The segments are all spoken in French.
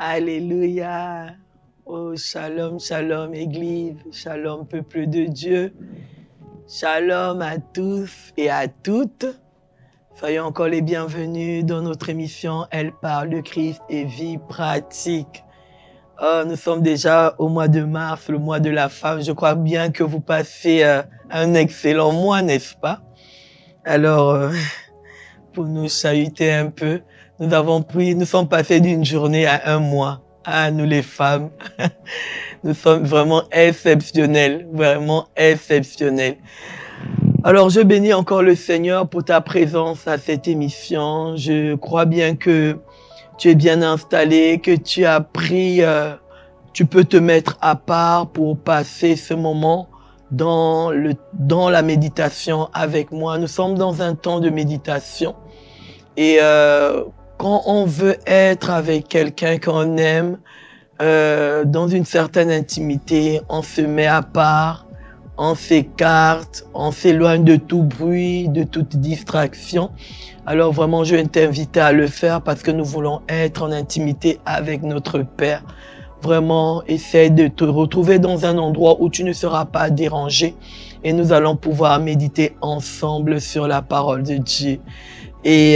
Alléluia. Oh, shalom, shalom, Église. Shalom, peuple de Dieu. Shalom à tous et à toutes. Soyez encore les bienvenus dans notre émission Elle parle de Christ et vie pratique. Oh, nous sommes déjà au mois de mars, le mois de la femme. Je crois bien que vous passez un excellent mois, n'est-ce pas? Alors, pour nous chahuter un peu, nous sommes passés d'une journée à un mois. Ah, nous les femmes, nous sommes vraiment exceptionnels, vraiment exceptionnels. Alors, je bénis encore le Seigneur pour ta présence à cette émission. Je crois bien que tu es bien installé, que tu as pris, tu peux te mettre à part pour passer ce moment dans la méditation avec moi. Nous sommes dans un temps de méditation et quand on veut être avec quelqu'un qu'on aime, dans une certaine intimité, on se met à part, on s'écarte, on s'éloigne de tout bruit, de toute distraction. Alors vraiment, je vais t'inviter à le faire parce que nous voulons être en intimité avec notre Père. Vraiment, essaie de te retrouver dans un endroit où tu ne seras pas dérangé et nous allons pouvoir méditer ensemble sur la parole de Dieu. Et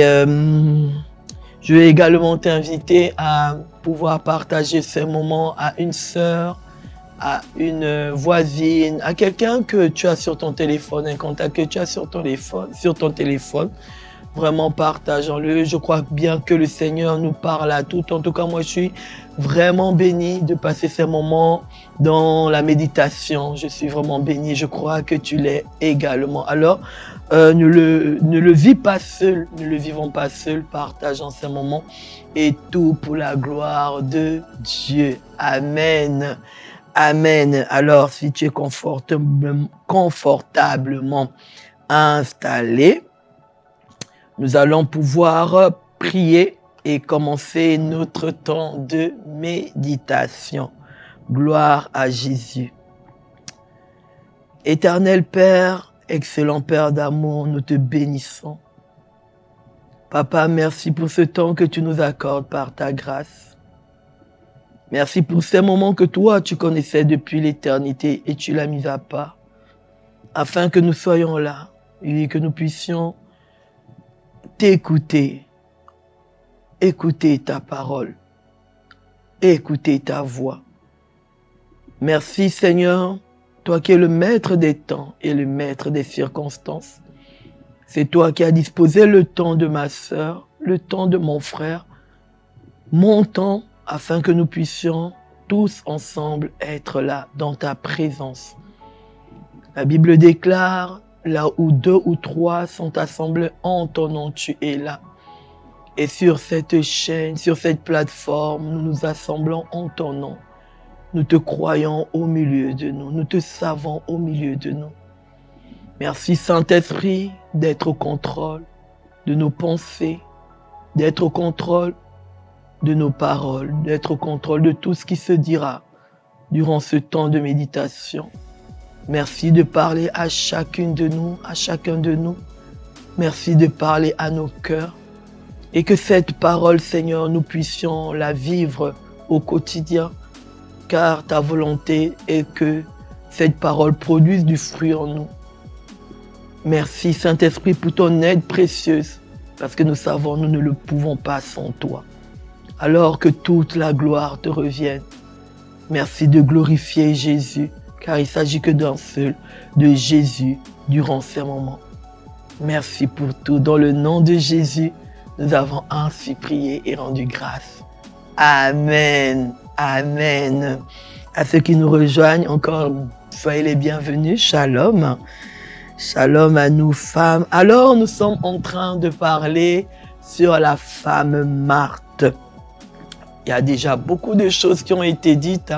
je vais également t'inviter à pouvoir partager ces moments à une sœur, à une voisine, à quelqu'un que tu as sur ton téléphone, un contact que tu as sur ton téléphone. Vraiment, partageons-le. Je crois bien que le Seigneur nous parle à tout. En tout cas, moi, je suis vraiment béni de passer ces moments dans la méditation. Je suis vraiment béni. Je crois que tu l'es également. Alors, ne le vis pas seul. Ne le vivons pas seul. Partageons ces moments et tout pour la gloire de Dieu. Amen. Amen. Alors, si tu es confortablement installé, nous allons pouvoir prier et commencer notre temps de méditation. Gloire à Jésus. Éternel Père, excellent Père d'amour, nous te bénissons. Papa, merci pour ce temps que tu nous accordes par ta grâce. Merci pour ces moments que toi, tu connaissais depuis l'éternité et tu l'as mis à part, afin que nous soyons là et que nous puissions t'écouter, écouter ta parole, écouter ta voix. Merci Seigneur, toi qui es le maître des temps et le maître des circonstances. C'est toi qui as disposé le temps de ma sœur, le temps de mon frère, mon temps, afin que nous puissions tous ensemble être là dans ta présence. La Bible déclare, là où 2 ou 3 sont assemblés en ton nom, tu es là. Et sur cette chaîne, sur cette plateforme, nous nous assemblons en ton nom. Nous te croyons au milieu de nous, nous te savons au milieu de nous. Merci Saint-Esprit d'être au contrôle de nos pensées, d'être au contrôle de nos paroles, d'être au contrôle de tout ce qui se dira durant ce temps de méditation. Merci de parler à chacune de nous, à chacun de nous. Merci de parler à nos cœurs. Et que cette parole, Seigneur, nous puissions la vivre au quotidien, car ta volonté est que cette parole produise du fruit en nous. Merci, Saint-Esprit, pour ton aide précieuse, parce que nous savons, nous ne le pouvons pas sans toi. Alors que toute la gloire te revienne. Merci de glorifier Jésus, car il ne s'agit que d'un seul, de Jésus, durant ces moments. Merci pour tout. Dans le nom de Jésus, nous avons ainsi prié et rendu grâce. Amen. Amen. À ceux qui nous rejoignent, encore, soyez les bienvenus. Shalom. Shalom à nous femmes. Alors, nous sommes en train de parler sur la femme Marthe. Il y a déjà beaucoup de choses qui ont été dites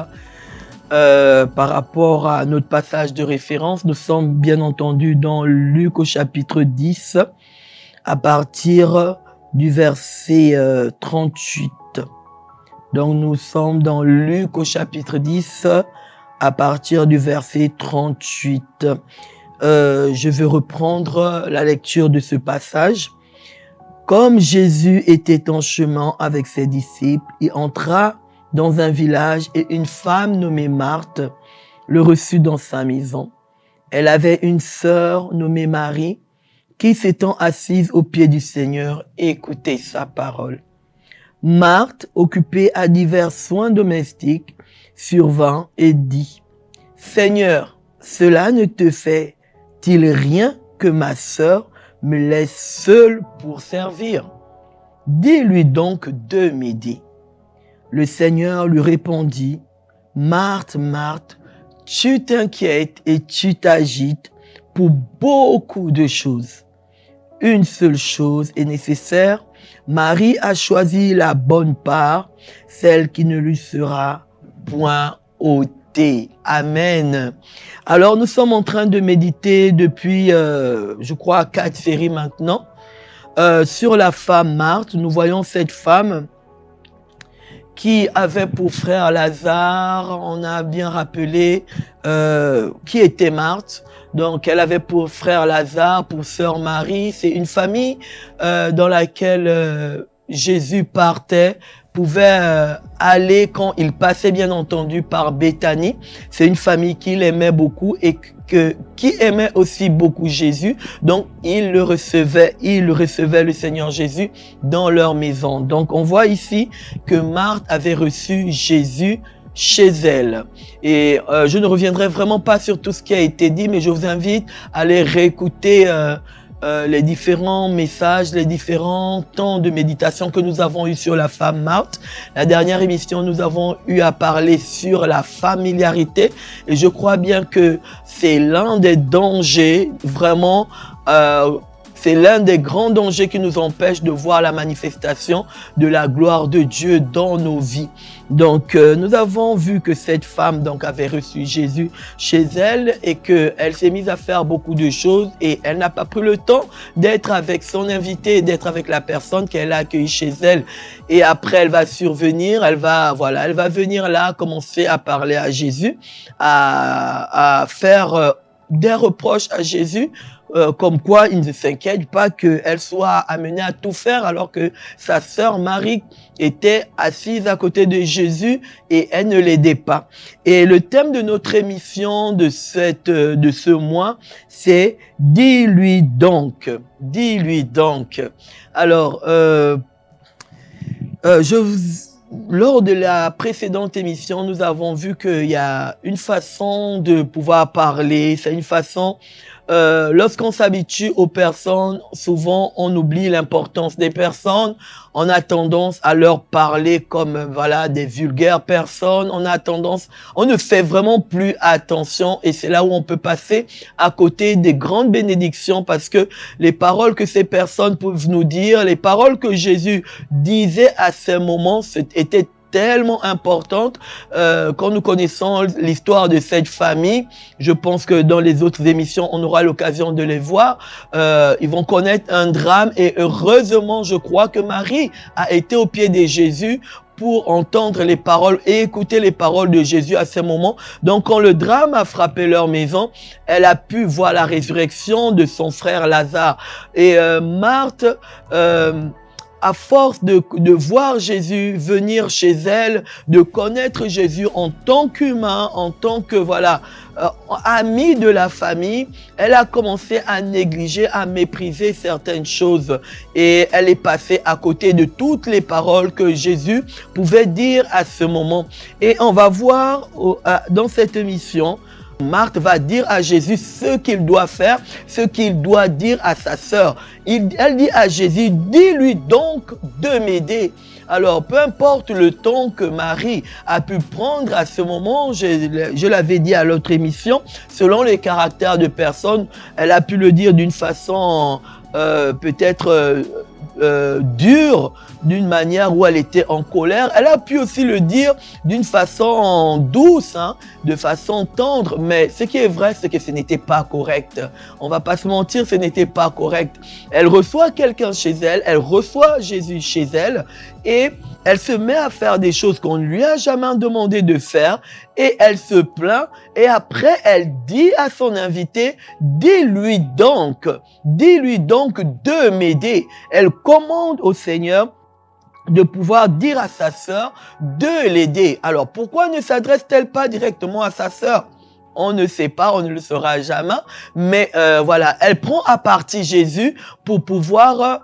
par rapport à notre passage de référence. Nous sommes bien entendu dans Luc au chapitre 10, à partir du verset 38. Donc nous sommes dans Luc au chapitre 10, à partir du verset 38. Je vais reprendre la lecture de ce passage. Comme Jésus était en chemin avec ses disciples, il entra dans un village et une femme nommée Marthe le reçut dans sa maison. Elle avait une sœur nommée Marie qui, s'étant assise aux pieds du Seigneur, écoutait sa parole. Marthe, occupée à divers soins domestiques, survint et dit, « Seigneur, cela ne te fait-il rien que ma sœur me laisse seule pour servir? Dis-lui donc de m'aider. » Le Seigneur lui répondit, « Marthe, Marthe, tu t'inquiètes et tu t'agites pour beaucoup de choses. Une seule chose est nécessaire. Marie a choisi la bonne part, celle qui ne lui sera point ôtée. » Amen. Alors, nous sommes en train de méditer depuis, je crois, 4 séries maintenant, sur la femme Marthe. Nous voyons cette femme qui avait pour frère Lazare, on a bien rappelé qui était Marthe. Donc, elle avait pour frère Lazare, pour sœur Marie. C'est une famille dans laquelle Jésus partait, pouvait aller quand il passait bien entendu par Béthanie. C'est une famille qu'il aimait beaucoup et qui aimait aussi beaucoup Jésus. Donc, il recevait le Seigneur Jésus dans leur maison. Donc, on voit ici que Marthe avait reçu Jésus chez elle. Et je ne reviendrai vraiment pas sur tout ce qui a été dit, mais je vous invite à aller réécouter les différents messages, les différents temps de méditation que nous avons eu sur la femme Marthe. La dernière émission, nous avons eu à parler sur la familiarité et je crois bien que c'est l'un des dangers vraiment c'est l'un des grands dangers qui nous empêche de voir la manifestation de la gloire de Dieu dans nos vies. Donc, nous avons vu que cette femme donc avait reçu Jésus chez elle et qu'elle s'est mise à faire beaucoup de choses et elle n'a pas pris le temps d'être avec son invité, d'être avec la personne qu'elle a accueillie chez elle. Et après, elle va survenir, elle va venir là, commencer à parler à Jésus, à faire des reproches à Jésus, comme quoi il ne s'inquiète pas qu'elle soit amenée à tout faire alors que sa sœur Marie était assise à côté de Jésus et elle ne l'aidait pas. Et le thème de notre émission de ce mois, c'est « Dis-lui donc ». Dis-lui donc. Alors, lors de la précédente émission, nous avons vu qu'il y a une façon de pouvoir parler, c'est une façon... lorsqu'on s'habitue aux personnes, souvent on oublie l'importance des personnes. On a tendance à leur parler comme des vulgaires personnes. On ne fait vraiment plus attention et c'est là où on peut passer à côté des grandes bénédictions parce que les paroles que ces personnes peuvent nous dire, les paroles que Jésus disait à ces moments, étaient tellement importante. Quand nous connaissons l'histoire de cette famille, je pense que dans les autres émissions, on aura l'occasion de les voir. Ils vont connaître un drame et heureusement, je crois que Marie a été au pied de Jésus pour entendre les paroles et écouter les paroles de Jésus à ce moment. Donc, quand le drame a frappé leur maison, elle a pu voir la résurrection de son frère Lazare. Et Marthe... à force de voir Jésus venir chez elle, de connaître Jésus en tant qu'humain, en tant que ami de la famille, elle a commencé à négliger, à mépriser certaines choses et elle est passée à côté de toutes les paroles que Jésus pouvait dire à ce moment. Et on va voir dans cette émission, Marthe va dire à Jésus ce qu'il doit faire, ce qu'il doit dire à sa sœur. Elle dit à Jésus, dis-lui donc de m'aider. Alors, peu importe le temps que Marie a pu prendre à ce moment, je l'avais dit à l'autre émission, selon les caractères de personnes, elle a pu le dire d'une façon peut-être dure, d'une manière où elle était en colère. Elle a pu aussi le dire d'une façon douce, de façon tendre, mais ce qui est vrai, c'est que ce n'était pas correct. On va pas se mentir, ce n'était pas correct. Elle reçoit quelqu'un chez elle, elle reçoit Jésus chez elle, et elle se met à faire des choses qu'on ne lui a jamais demandé de faire, et elle se plaint, et après elle dit à son invité, dis-lui donc de m'aider. Elle commande au Seigneur de pouvoir dire à sa sœur de l'aider. Alors, pourquoi ne s'adresse-t-elle pas directement à sa sœur? On ne sait pas, on ne le saura jamais, mais voilà, elle prend à partie Jésus pour pouvoir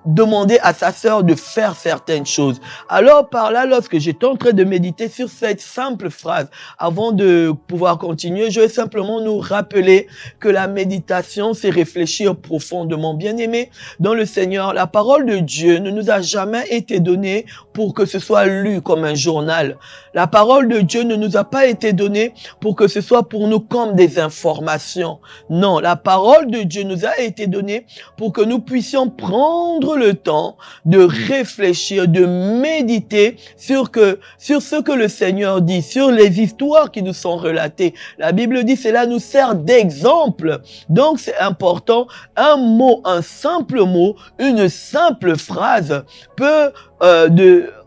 demander à sa sœur de faire certaines choses. Alors par là, lorsque j'étais en train de méditer sur cette simple phrase, avant de pouvoir continuer, je vais simplement nous rappeler que la méditation, c'est réfléchir profondément. Bien-aimé dans le Seigneur, la parole de Dieu ne nous a jamais été donnée pour que ce soit lu comme un journal. La parole de Dieu ne nous a pas été donnée pour que ce soit pour nous comme des informations. Non, la parole de Dieu nous a été donnée pour que nous puissions prendre le temps de réfléchir, de méditer sur ce que le Seigneur dit, sur les histoires qui nous sont relatées. La Bible dit, cela nous sert d'exemple. Donc c'est important, un mot, un simple mot, une simple phrase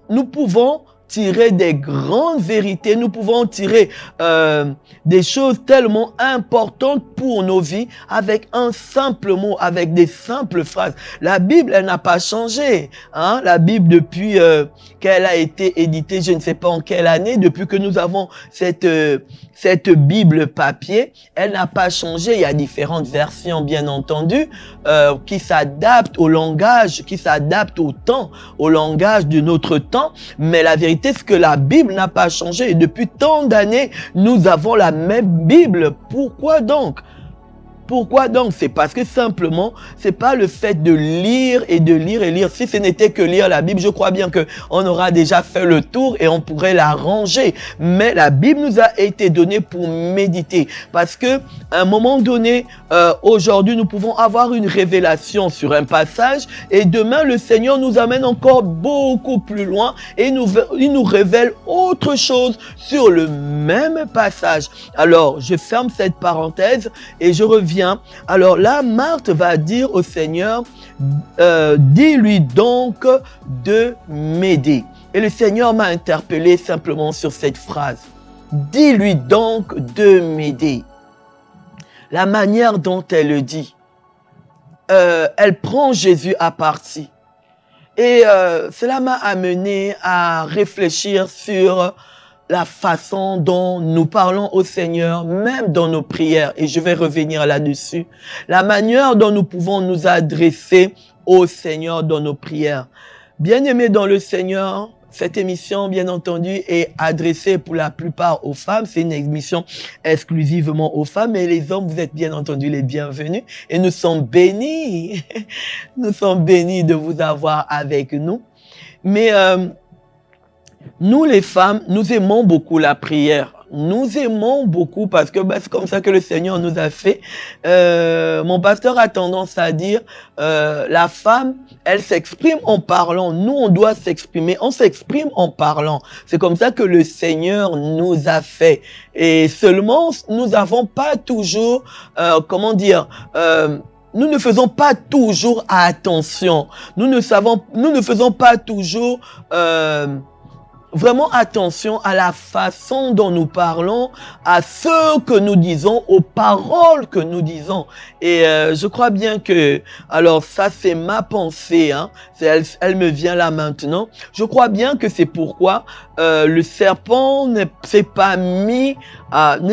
nous pouvons tirer des grandes vérités, nous pouvons tirer des choses tellement importantes pour nos vies avec un simple mot, avec des simples phrases. La Bible, elle n'a pas changé. Hein? La Bible, depuis qu'elle a été éditée, je ne sais pas en quelle année, depuis que nous avons cette Bible papier, elle n'a pas changé. Il y a différentes versions, bien entendu, qui s'adaptent au langage, qui s'adaptent au temps, au langage de notre temps. Mais la vérité, c'est que la Bible n'a pas changé. Et depuis tant d'années, nous avons la même Bible. Pourquoi donc? Pourquoi donc? C'est parce que simplement, c'est pas le fait de lire et de lire et lire. Si ce n'était que lire la Bible, je crois bien que on aura déjà fait le tour et on pourrait la ranger. Mais la Bible nous a été donnée pour méditer. Parce que à un moment donné, aujourd'hui, nous pouvons avoir une révélation sur un passage et demain, le Seigneur nous amène encore beaucoup plus loin et il nous révèle autre chose sur le même passage. Alors, je ferme cette parenthèse et je reviens. Alors là, Marthe va dire au Seigneur, dis-lui donc de m'aider. Et le Seigneur m'a interpellé simplement sur cette phrase. Dis-lui donc de m'aider. La manière dont elle le dit, elle prend Jésus à partie. Et cela m'a amené à réfléchir sur la façon dont nous parlons au Seigneur, même dans nos prières, et je vais revenir là-dessus. La manière dont nous pouvons nous adresser au Seigneur dans nos prières. Bien-aimés dans le Seigneur, cette émission, bien entendu, est adressée pour la plupart aux femmes. C'est une émission exclusivement aux femmes, et les hommes, vous êtes bien entendu les bienvenus, et nous sommes bénis. Nous sommes bénis de vous avoir avec nous. Mais nous, les femmes, nous aimons beaucoup la prière. Nous aimons beaucoup parce que c'est comme ça que le Seigneur nous a fait. Mon pasteur a tendance à dire, la femme, elle s'exprime en parlant. Nous, on doit s'exprimer. On s'exprime en parlant. C'est comme ça que le Seigneur nous a fait. Et seulement, nous n'avons pas toujours, nous ne faisons pas toujours attention. Nous ne faisons pas toujours vraiment attention à la façon dont nous parlons, à ce que nous disons, aux paroles que nous disons. Et je crois bien que, alors ça c'est ma pensée, hein, elle me vient là maintenant. Je crois bien que c'est pourquoi le serpent n'est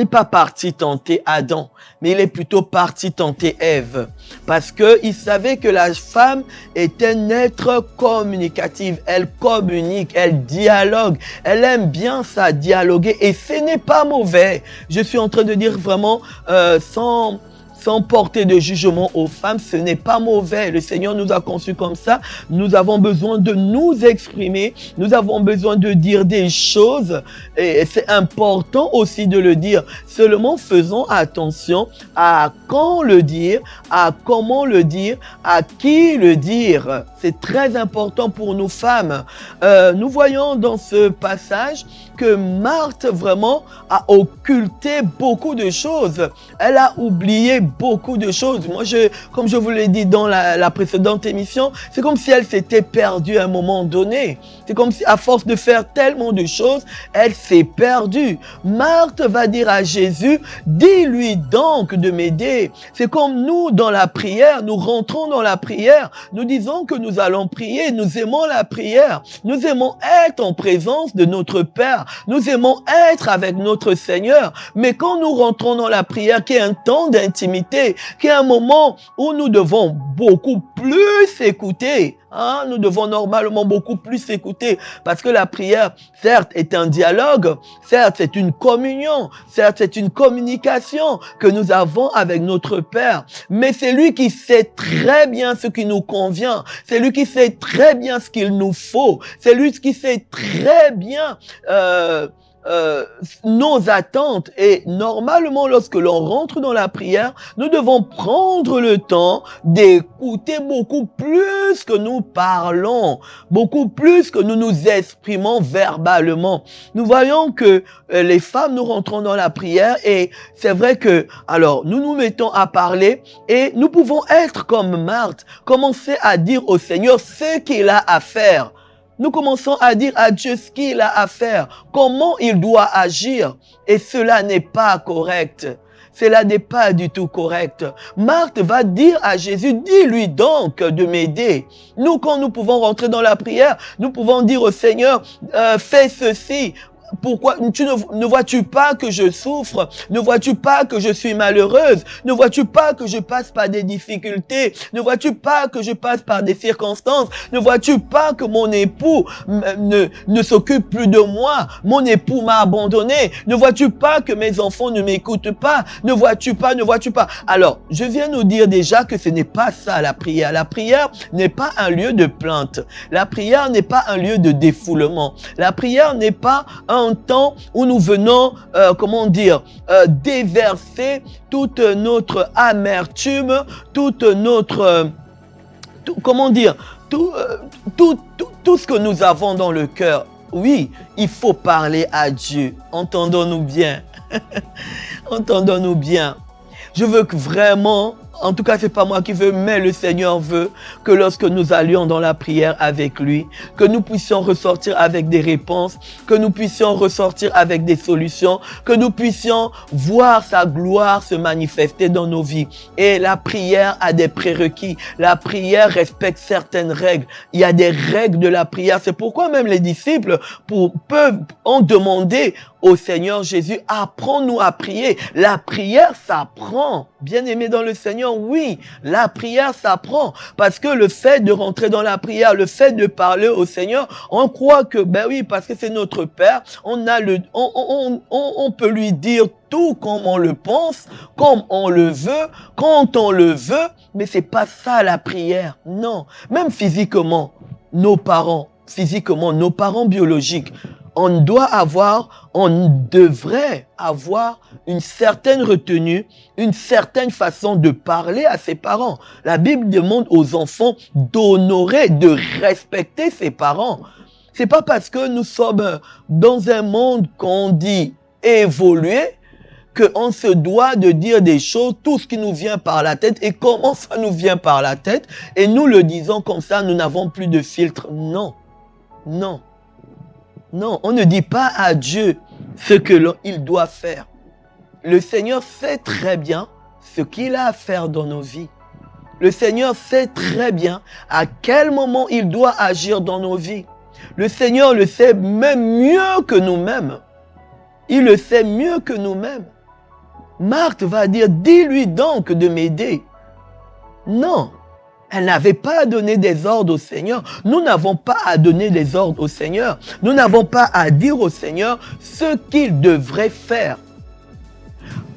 pas parti tenter Adam, mais il est plutôt parti tenter Ève. Parce que il savait que la femme est un être communicatif. Elle communique, elle dialogue. Elle aime bien ça, dialoguer. Et ce n'est pas mauvais. Je suis en train de dire vraiment sans porter de jugement aux femmes, ce n'est pas mauvais. Le Seigneur nous a conçus comme ça. Nous avons besoin de nous exprimer. Nous avons besoin de dire des choses. Et c'est important aussi de le dire. Seulement, faisons attention à quand le dire, à comment le dire, à qui le dire. C'est très important pour nous femmes. Nous voyons dans ce passage que Marthe vraiment a occulté beaucoup de choses. Elle a oublié beaucoup de choses. Moi, comme je vous l'ai dit dans la précédente émission, c'est comme si elle s'était perdue à un moment donné. C'est comme si, à force de faire tellement de choses, elle s'est perdue. Marthe va dire à Jésus, dis-lui donc de m'aider. C'est comme nous, dans la prière, nous rentrons dans la prière, nous disons que nous allons prier, nous aimons la prière, nous aimons être en présence de notre Père, nous aimons être avec notre Seigneur. Mais quand nous rentrons dans la prière, qui est un temps d'intimité, qui est un moment où nous devons beaucoup plus écouter, nous devons normalement beaucoup plus écouter, parce que la prière, certes, est un dialogue, certes, c'est une communion, certes, c'est une communication que nous avons avec notre Père, mais c'est lui qui sait très bien ce qui nous convient, c'est lui qui sait très bien ce qu'il nous faut, c'est lui qui sait très bien nos attentes. Et normalement, lorsque l'on rentre dans la prière, nous devons prendre le temps d'écouter beaucoup plus que nous parlons, beaucoup plus que nous nous exprimons verbalement. Nous voyons que les femmes, nous rentrons dans la prière et c'est vrai que, alors, nous nous mettons à parler et nous pouvons être comme Marthe, commencer à dire au Seigneur ce qu'il a à faire. Nous commençons à dire à Dieu ce qu'il a à faire, comment il doit agir. Et cela n'est pas correct. Cela n'est pas du tout correct. Marthe va dire à Jésus, dis-lui donc de m'aider. Nous, quand nous pouvons rentrer dans la prière, nous pouvons dire au Seigneur, fais ceci. Pourquoi ne vois-tu pas que je souffre? Ne vois-tu pas que je suis malheureuse? Ne vois-tu pas que je passe par des difficultés? Ne vois-tu pas que je passe par des circonstances? Ne vois-tu pas que mon époux ne s'occupe plus de moi? Mon époux m'a abandonné. Ne vois-tu pas que mes enfants ne m'écoutent pas? Ne vois-tu pas? Ne vois-tu pas? Alors, je viens nous dire déjà que ce n'est pas ça la prière. La prière n'est pas un lieu de plainte. La prière n'est pas un lieu de défoulement. La prière n'est pas un temps où nous venons, déverser toute notre amertume, toute notre, tout ce que nous avons dans le cœur. Oui, il faut parler à Dieu. Entendons-nous bien. Entendons-nous bien. Je veux que vraiment, en tout cas, c'est pas moi qui veux, mais le Seigneur veut que lorsque nous allions dans la prière avec lui, que nous puissions ressortir avec des réponses, que nous puissions ressortir avec des solutions, que nous puissions voir sa gloire se manifester dans nos vies. Et la prière a des prérequis. La prière respecte certaines règles. Il y a des règles de la prière. C'est pourquoi même les disciples ont demandé au Seigneur Jésus, apprends-nous à prier. La prière s'apprend. Bien-aimé dans le Seigneur, oui, la prière s'apprend. Parce que le fait de rentrer dans la prière, le fait de parler au Seigneur, on croit que, ben oui, parce que c'est notre Père, on peut lui dire tout comme on le pense, comme on le veut, quand on le veut, mais c'est pas ça la prière. Non. Même physiquement, nos parents biologiques, on devrait avoir une certaine retenue, une certaine façon de parler à ses parents. La Bible demande aux enfants d'honorer, de respecter ses parents. C'est pas parce que nous sommes dans un monde qu'on dit évolué qu'on se doit de dire des choses, tout ce qui nous vient par la tête. Et comment ça nous vient par la tête? Et nous le disons comme ça, nous n'avons plus de filtre. Non, non. Non, on ne dit pas à Dieu ce qu'il doit faire. Le Seigneur sait très bien ce qu'il a à faire dans nos vies. Le Seigneur sait très bien à quel moment il doit agir dans nos vies. Le Seigneur le sait même mieux que nous-mêmes. Il le sait mieux que nous-mêmes. Marthe va dire, dis-lui donc de m'aider. Non. Elle n'avait pas à donner des ordres au Seigneur. Nous n'avons pas à donner des ordres au Seigneur. Nous n'avons pas à dire au Seigneur ce qu'il devrait faire.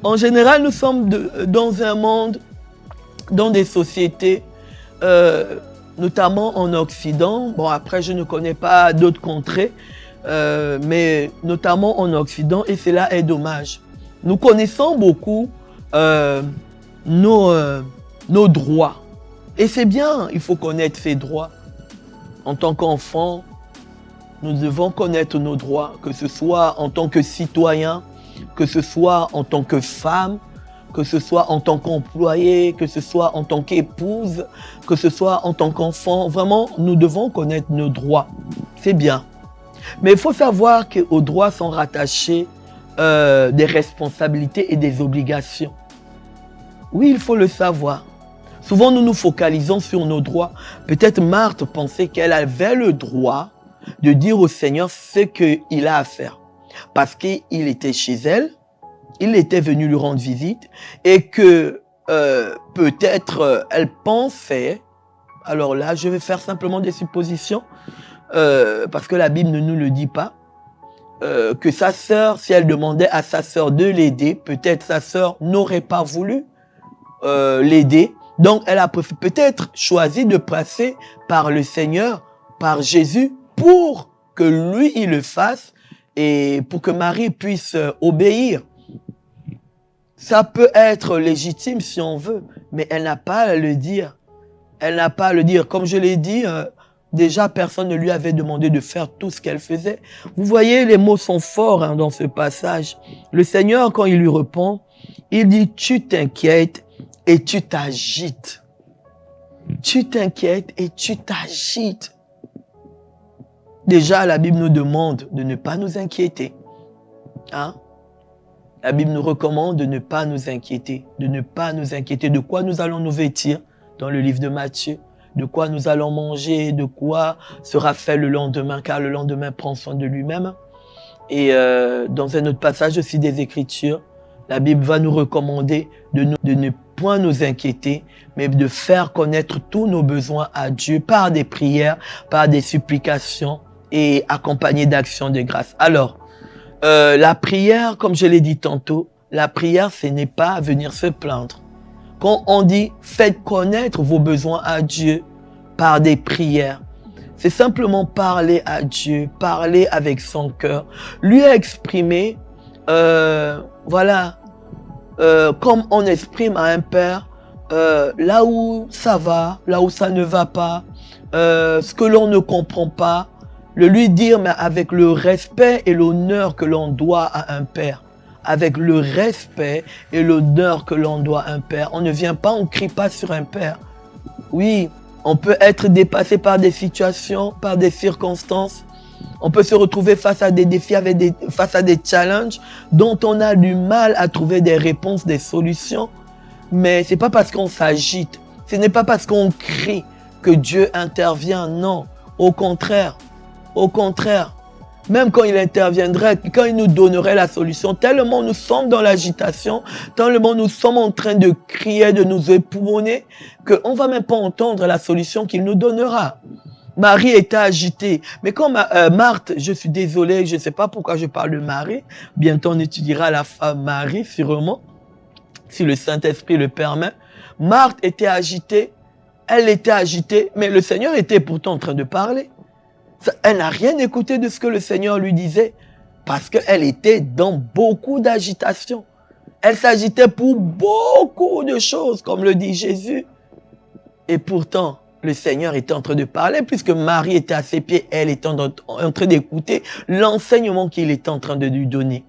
En général, nous sommes dans un monde, dans des sociétés, notamment en Occident. Bon, après, je ne connais pas d'autres contrées, mais notamment en Occident, et cela est dommage. Nous connaissons beaucoup nos droits. Et c'est bien, il faut connaître ses droits. En tant qu'enfant, nous devons connaître nos droits, que ce soit en tant que citoyen, que ce soit en tant que femme, que ce soit en tant qu'employé, que ce soit en tant qu'épouse, que ce soit en tant qu'enfant. Vraiment, nous devons connaître nos droits. C'est bien. Mais il faut savoir qu'aux droits sont rattachés des responsabilités et des obligations. Oui, il faut le savoir. Souvent, nous nous focalisons sur nos droits. Peut-être Marthe pensait qu'elle avait le droit de dire au Seigneur ce qu'il a à faire. Parce qu'il était chez elle, il était venu lui rendre visite et que peut-être elle pensait, alors là, je vais faire simplement des suppositions, parce que la Bible ne nous le dit pas, que sa sœur, si elle demandait à sa sœur de l'aider, peut-être sa sœur n'aurait pas voulu l'aider. Donc, elle a peut-être choisi de passer par le Seigneur, par Jésus, pour que lui, il le fasse et pour que Marie puisse obéir. Ça peut être légitime si on veut, mais elle n'a pas à le dire. Elle n'a pas à le dire. Comme je l'ai dit, déjà, personne ne lui avait demandé de faire tout ce qu'elle faisait. Vous voyez, les mots sont forts dans ce passage. Le Seigneur, quand il lui répond, il dit « Tu t'inquiètes et tu t'agites. » Tu t'inquiètes et tu t'agites. Déjà, la Bible nous demande de ne pas nous inquiéter. Hein? La Bible nous recommande de ne pas nous inquiéter. De ne pas nous inquiéter. De quoi nous allons nous vêtir dans le livre de Matthieu. De quoi nous allons manger. De quoi sera fait le lendemain. Car le lendemain prend soin de lui-même. Et dans un autre passage aussi des Écritures, la Bible va nous recommander de ne point nous inquiéter, mais de faire connaître tous nos besoins à Dieu par des prières, par des supplications et accompagnées d'actions de grâce. Alors, la prière, comme je l'ai dit tantôt, la prière, ce n'est pas venir se plaindre. Quand on dit « faites connaître vos besoins à Dieu par des prières », c'est simplement parler à Dieu, parler avec son cœur, lui exprimer, voilà, comme on exprime à un père, là où ça va, là où ça ne va pas, ce que l'on ne comprend pas, le lui dire, mais avec le respect et l'honneur que l'on doit à un père. Avec le respect et l'honneur que l'on doit à un père. On ne vient pas, on ne crie pas sur un père. Oui, on peut être dépassé par des situations, par des circonstances. On peut se retrouver face à des défis, face à des challenges dont on a du mal à trouver des réponses, des solutions. Mais ce n'est pas parce qu'on s'agite, ce n'est pas parce qu'on crie que Dieu intervient. Non, au contraire. Au contraire, même quand il interviendrait, quand il nous donnerait la solution, tellement nous sommes dans l'agitation, tellement nous sommes en train de crier, de nous époumoner, qu'on ne va même pas entendre la solution qu'il nous donnera. Marie était agitée. Mais quand Marthe, je suis désolé, je ne sais pas pourquoi je parle de Marie. Bientôt, on étudiera la femme Marie, sûrement, si le Saint-Esprit le permet. Marthe était agitée, elle était agitée, mais le Seigneur était pourtant en train de parler. Elle n'a rien écouté de ce que le Seigneur lui disait parce qu'elle était dans beaucoup d'agitation. Elle s'agitait pour beaucoup de choses, comme le dit Jésus. Et pourtant, le Seigneur était en train de parler puisque Marie était à ses pieds, elle était en train d'écouter l'enseignement qu'il était en train de lui donner.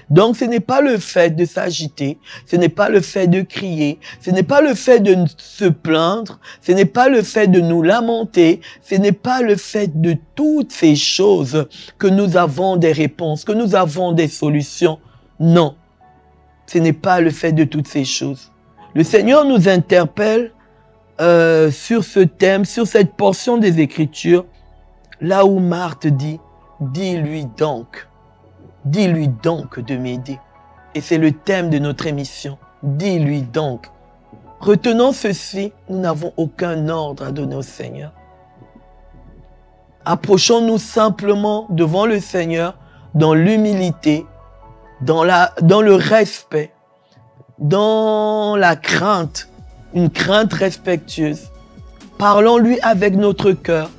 Donc, ce n'est pas le fait de s'agiter, ce n'est pas le fait de crier, ce n'est pas le fait de se plaindre, ce n'est pas le fait de nous lamenter, ce n'est pas le fait de toutes ces choses que nous avons des réponses, que nous avons des solutions. Non, ce n'est pas le fait de toutes ces choses. Le Seigneur nous interpelle sur ce thème, sur cette portion des Écritures, là où Marthe dit « Dis-lui donc ». Dis-lui donc de m'aider. Et c'est le thème de notre émission. Dis-lui donc. Retenons ceci, nous n'avons aucun ordre à donner au Seigneur. Approchons-nous simplement devant le Seigneur dans l'humilité, dans le respect, dans la crainte, une crainte respectueuse. Parlons-lui avec notre cœur.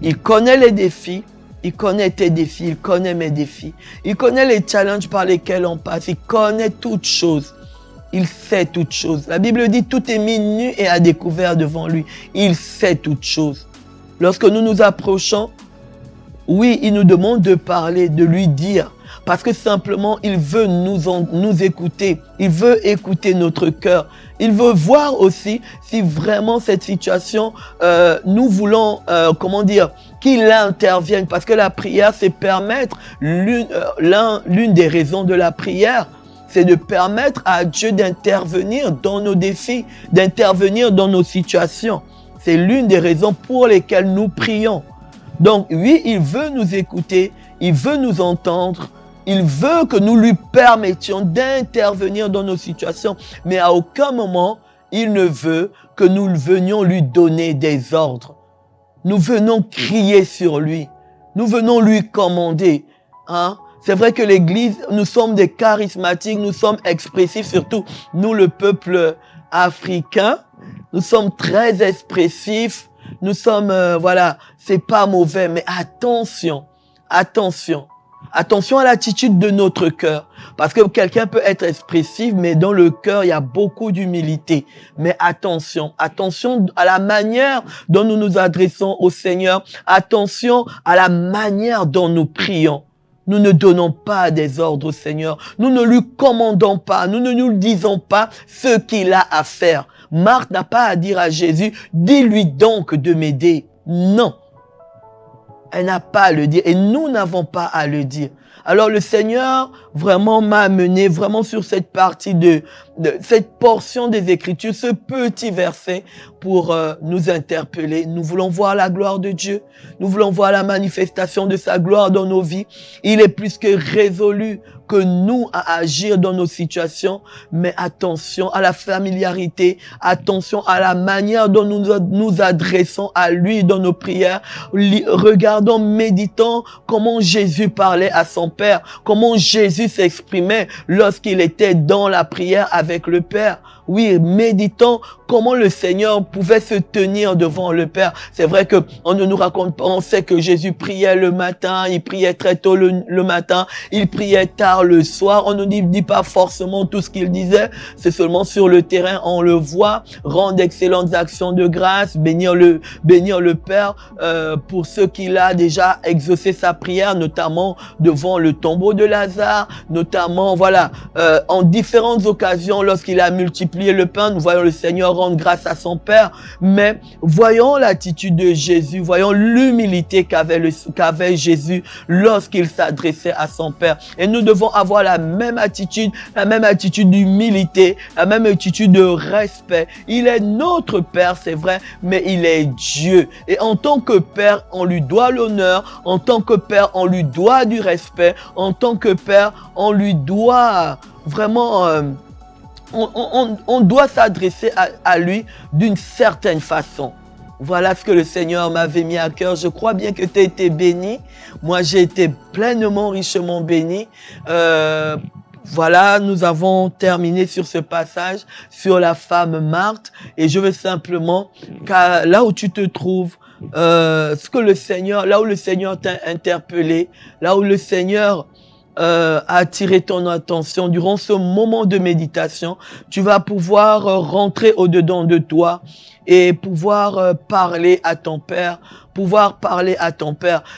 Il connaît les défis. Il connaît tes défis, il connaît mes défis. Il connaît les challenges par lesquels on passe. Il connaît toutes choses. Il sait toutes choses. La Bible dit tout est mis nu et à découvert devant lui. Il sait toutes choses. Lorsque nous nous approchons, oui, il nous demande de parler, de lui dire. parce que simplement, il veut nous écouter. Il veut écouter notre cœur. Il veut voir aussi si vraiment cette situation, nous voulons, qu'il intervienne. Parce que la prière, c'est permettre, l'une des raisons de la prière, c'est de permettre à Dieu d'intervenir dans nos défis, d'intervenir dans nos situations. C'est l'une des raisons pour lesquelles nous prions. Donc oui, il veut nous écouter, il veut nous entendre, il veut que nous lui permettions d'intervenir dans nos situations, mais à aucun moment, il ne veut que nous venions lui donner des ordres. Nous venons crier sur lui, nous venons lui commander. C'est vrai que l'Église, nous sommes des charismatiques, nous sommes expressifs, surtout nous, le peuple africain, nous sommes très expressifs. Nous sommes, c'est pas mauvais, mais attention à l'attitude de notre cœur. Parce que quelqu'un peut être expressif, mais dans le cœur, il y a beaucoup d'humilité. Mais attention à la manière dont nous nous adressons au Seigneur. Attention à la manière dont nous prions. Nous ne donnons pas des ordres au Seigneur. Nous ne lui commandons pas. Nous ne nous disons pas ce qu'il a à faire. Marthe n'a pas à dire à Jésus, dis-lui donc de m'aider. Non. Elle n'a pas à le dire et nous n'avons pas à le dire. Alors le Seigneur vraiment m'a amené vraiment sur cette partie de cette portion des Écritures, ce petit verset pour nous interpeller. Nous voulons voir la gloire de Dieu. Nous voulons voir la manifestation de sa gloire dans nos vies. Il est plus que résolu que nous à agir dans nos situations, mais attention à la familiarité, attention à la manière dont nous nous adressons à lui dans nos prières. Regardons, méditons comment Jésus parlait à son Père, comment Jésus s'exprimait lorsqu'il était dans la prière avec le Père. Oui, méditons comment le Seigneur pouvait se tenir devant le Père. C'est vrai que on ne nous raconte pas, on sait que Jésus priait le matin, il priait très tôt le matin, il priait tard le soir. On ne dit pas forcément tout ce qu'il disait, c'est seulement sur le terrain, on le voit, rendre d'excellentes actions de grâce, bénir le Père pour ce qu'il a déjà exaucé sa prière, notamment devant le tombeau de Lazare, notamment en différentes occasions lorsqu'il a multiplié le pain, nous voyons le Seigneur rendre grâce à son Père, mais voyons l'attitude de Jésus, voyons l'humilité qu'avait Jésus lorsqu'il s'adressait à son Père. Et nous devons avoir la même attitude d'humilité, la même attitude de respect. Il est notre Père, c'est vrai, mais il est Dieu. Et en tant que Père, on lui doit l'honneur, en tant que Père, on lui doit du respect, en tant que Père, on lui doit vraiment... On doit s'adresser à lui d'une certaine façon. Voilà ce que le Seigneur m'avait mis à cœur. Je crois bien que tu as été béni. Moi, j'ai été pleinement, richement béni. Nous avons terminé sur ce passage, sur la femme Marthe. Et je veux simplement, là où tu te trouves, là où le Seigneur t'a interpellé, là où le Seigneur attirer ton attention durant ce moment de méditation, tu vas pouvoir rentrer au-dedans de toi et pouvoir parler à ton Père,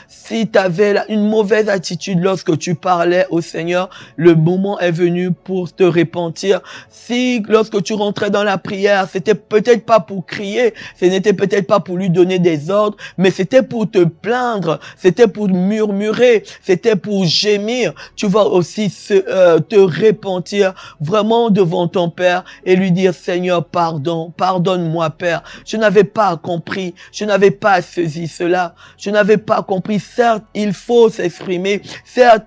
Si tu avais une mauvaise attitude lorsque tu parlais au Seigneur, le moment est venu pour te repentir. Si lorsque tu rentrais dans la prière, c'était peut-être pas pour crier, ce n'était peut-être pas pour lui donner des ordres, mais c'était pour te plaindre, c'était pour murmurer, c'était pour gémir. Tu vas aussi te repentir vraiment devant ton Père et lui dire, Seigneur, pardonne-moi, Père. Je n'avais pas compris, je n'avais pas saisi cela, je n'avais pas compris. Certes, il faut s'exprimer, certes,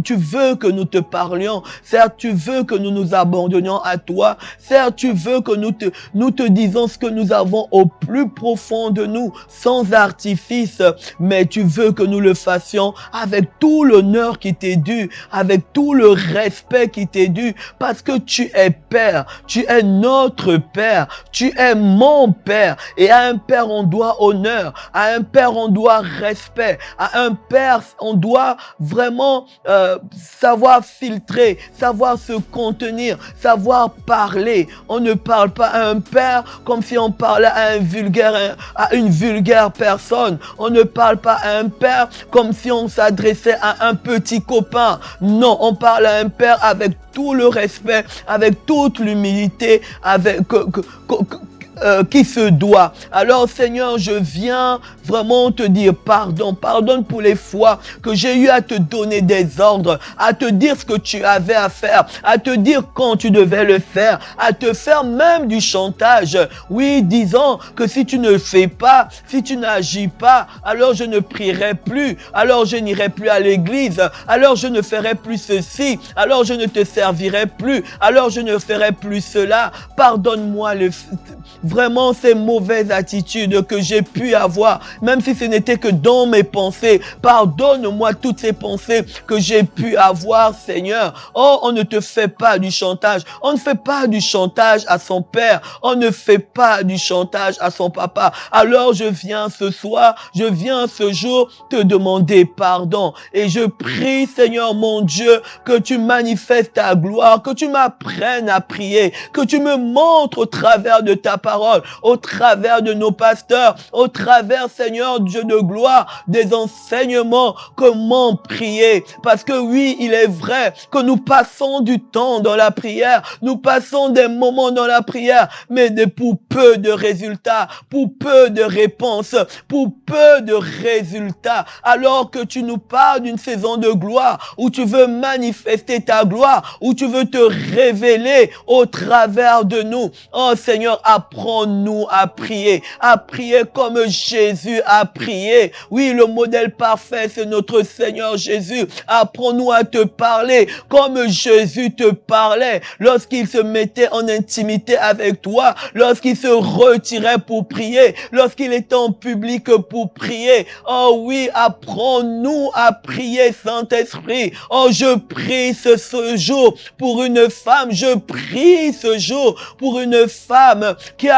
tu veux que nous te parlions, certes, tu veux que nous nous abandonnions à toi, certes, tu veux que nous te disons ce que nous avons au plus profond de nous, sans artifice, mais tu veux que nous le fassions avec tout l'honneur qui t'est dû, avec tout le respect qui t'est dû, parce que tu es Père, tu es notre Père, tu es mon Père, et à un Père on doit honneur, À un père, on doit respect. À un père, on doit vraiment savoir filtrer, savoir se contenir, savoir parler. On ne parle pas à un père comme si on parlait à une vulgaire personne. On ne parle pas à un père comme si on s'adressait à un petit copain. Non, on parle à un père avec tout le respect, avec toute l'humilité, avec qui se doit. Alors Seigneur, je viens vraiment te dire pardon. Pardonne pour les fois que j'ai eu à te donner des ordres, à te dire ce que tu avais à faire, à te dire quand tu devais le faire, à te faire même du chantage. Oui, disant que si tu ne fais pas, si tu n'agis pas, alors je ne prierai plus, alors je n'irai plus à l'église, alors je ne ferai plus ceci, alors je ne te servirai plus, alors je ne ferai plus cela. Pardonne-moi vraiment ces mauvaises attitudes que j'ai pu avoir, même si ce n'était que dans mes pensées. Pardonne-moi toutes ces pensées que j'ai pu avoir, Seigneur. Oh, on ne te fait pas du chantage. On ne fait pas du chantage à son père. On ne fait pas du chantage à son papa. Alors je viens ce soir, je viens ce jour te demander pardon. Et je prie, Seigneur mon Dieu, que tu manifestes ta gloire, que tu m'apprennes à prier, que tu me montres au travers de ta parole, au travers de nos pasteurs, au travers, Seigneur Dieu de gloire, des enseignements, comment prier. Parce que oui, il est vrai que nous passons du temps dans la prière, nous passons des moments dans la prière, mais pour peu de résultats, pour peu de réponses, pour peu de résultats. Alors que tu nous parles d'une saison de gloire, où tu veux manifester ta gloire, où tu veux te révéler au travers de nous. Oh Seigneur, apprends-nous à prier comme Jésus a prié. Oui, le modèle parfait, c'est notre Seigneur Jésus. Apprends-nous à te parler comme Jésus te parlait lorsqu'il se mettait en intimité avec toi, lorsqu'il se retirait pour prier, lorsqu'il était en public pour prier. Oh oui, apprends-nous à prier, Saint-Esprit. Oh, je prie ce jour pour une femme, je prie ce jour pour une femme qui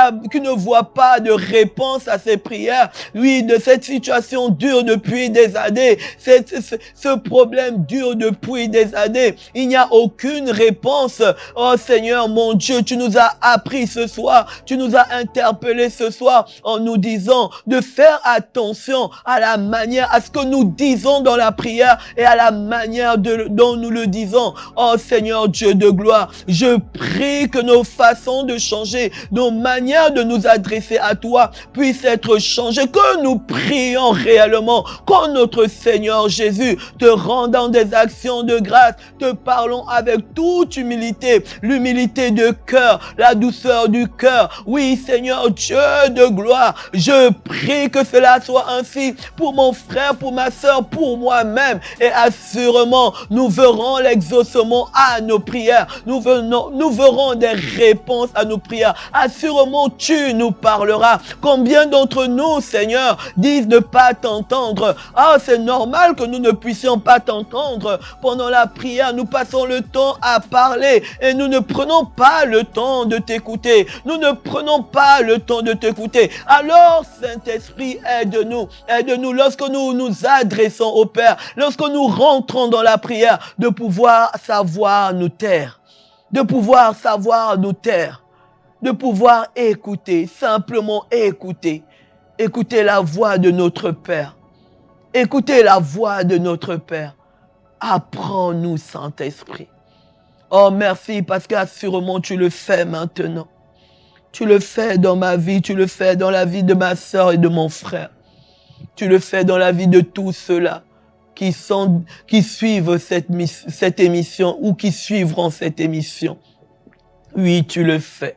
ne voit pas de réponse à ses prières. Oui, de cette situation dure depuis des années, ce problème dure depuis des années. Il n'y a aucune réponse. Oh Seigneur, mon Dieu, tu nous as appris ce soir, tu nous as interpellés ce soir en nous disant de faire attention à la manière, à ce que nous disons dans la prière et à la manière dont nous le disons. Oh Seigneur Dieu de gloire, je prie que nos façons de changer, nos manières de nous adresser à toi puissent être changées, que nous prions réellement, quand notre Seigneur Jésus te rendant des actions de grâce, te parlons avec toute humilité, l'humilité de cœur, la douceur du cœur. Oui, Seigneur Dieu de gloire, je prie que cela soit ainsi pour mon frère, pour ma sœur, pour moi-même. Et assurément, nous verrons l'exaucement à nos prières. Nous verrons des réponses à nos prières. Assurément, tu nous parleras. Combien d'entre nous, Seigneur, disent ne pas t'entendre? Ah, c'est normal que nous ne puissions pas t'entendre. Pendant la prière, nous passons le temps à parler et nous ne prenons pas le temps de t'écouter. Nous ne prenons pas le temps de t'écouter. Alors, Saint-Esprit, aide-nous. Aide-nous lorsque nous nous adressons au Père, lorsque nous rentrons dans la prière, de pouvoir savoir nous taire. De pouvoir savoir nous taire. De pouvoir écouter, simplement écouter. Écouter la voix de notre Père. Écouter la voix de notre Père. Apprends-nous, Saint-Esprit. Oh, merci, parce qu'assurément, tu le fais maintenant. Tu le fais dans ma vie, tu le fais dans la vie de ma sœur et de mon frère. Tu le fais dans la vie de tous ceux-là qui suivent cette émission ou qui suivront cette émission. Oui, tu le fais.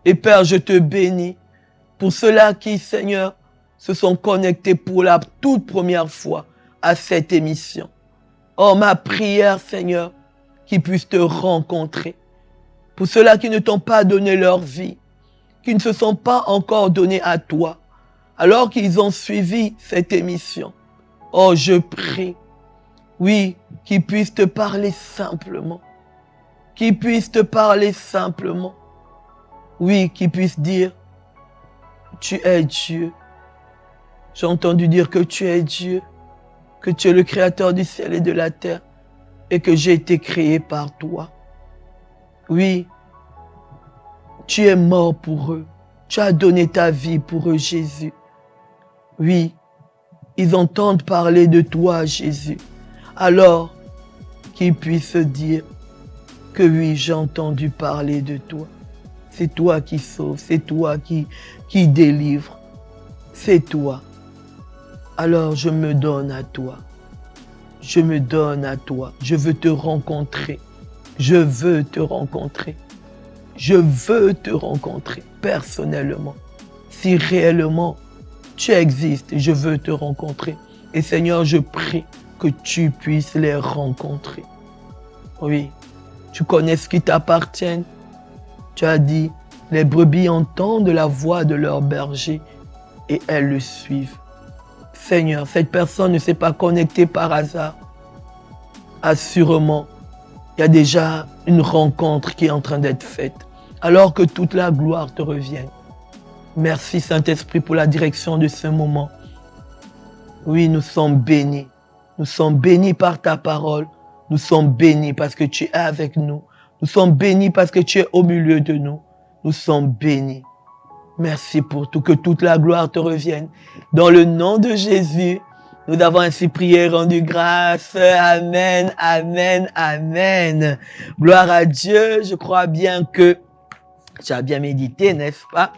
Et Père, je te bénis pour ceux-là qui, Seigneur, se sont connectés pour la toute première fois à cette émission. Oh, ma prière, Seigneur, qu'ils puissent te rencontrer. Pour ceux-là qui ne t'ont pas donné leur vie, qui ne se sont pas encore donnés à toi, alors qu'ils ont suivi cette émission. Oh, je prie, oui, qu'ils puissent te parler simplement. Qu'ils puissent te parler simplement. Oui, qu'ils puissent dire, tu es Dieu. J'ai entendu dire que tu es Dieu, que tu es le créateur du ciel et de la terre et que j'ai été créé par toi. Oui, tu es mort pour eux. Tu as donné ta vie pour eux, Jésus. Oui, ils entendent parler de toi, Jésus. Alors qu'ils puissent dire que oui, j'ai entendu parler de toi. C'est toi qui sauves, c'est toi qui délivre. C'est toi. Alors je me donne à toi. Je me donne à toi. Je veux te rencontrer. Je veux te rencontrer. Je veux te rencontrer personnellement. Si réellement tu existes, je veux te rencontrer. Et Seigneur, je prie que tu puisses les rencontrer. Oui, tu connais ce qui t'appartient. Tu as dit, les brebis entendent la voix de leur berger et elles le suivent. Seigneur, cette personne ne s'est pas connectée par hasard. Assurément, il y a déjà une rencontre qui est en train d'être faite. Alors que toute la gloire te revienne. Merci Saint-Esprit pour la direction de ce moment. Oui, nous sommes bénis. Nous sommes bénis par ta parole. Nous sommes bénis parce que tu es avec nous. Nous sommes bénis parce que tu es au milieu de nous. Nous sommes bénis. Merci pour tout, que toute la gloire te revienne. Dans le nom de Jésus, nous avons ainsi prié, rendu grâce. Amen, amen, amen. Gloire à Dieu. Je crois bien que tu as bien médité, n'est-ce pas?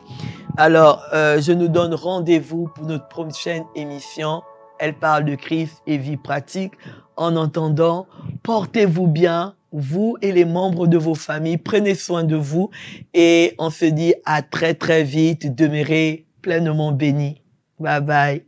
Alors, je nous donne rendez-vous pour notre prochaine émission. Elle parle de Christ et vie pratique. En attendant, portez-vous bien, vous et les membres de vos familles. Prenez soin de vous et on se dit à très très vite. Demeurez pleinement bénis. Bye bye.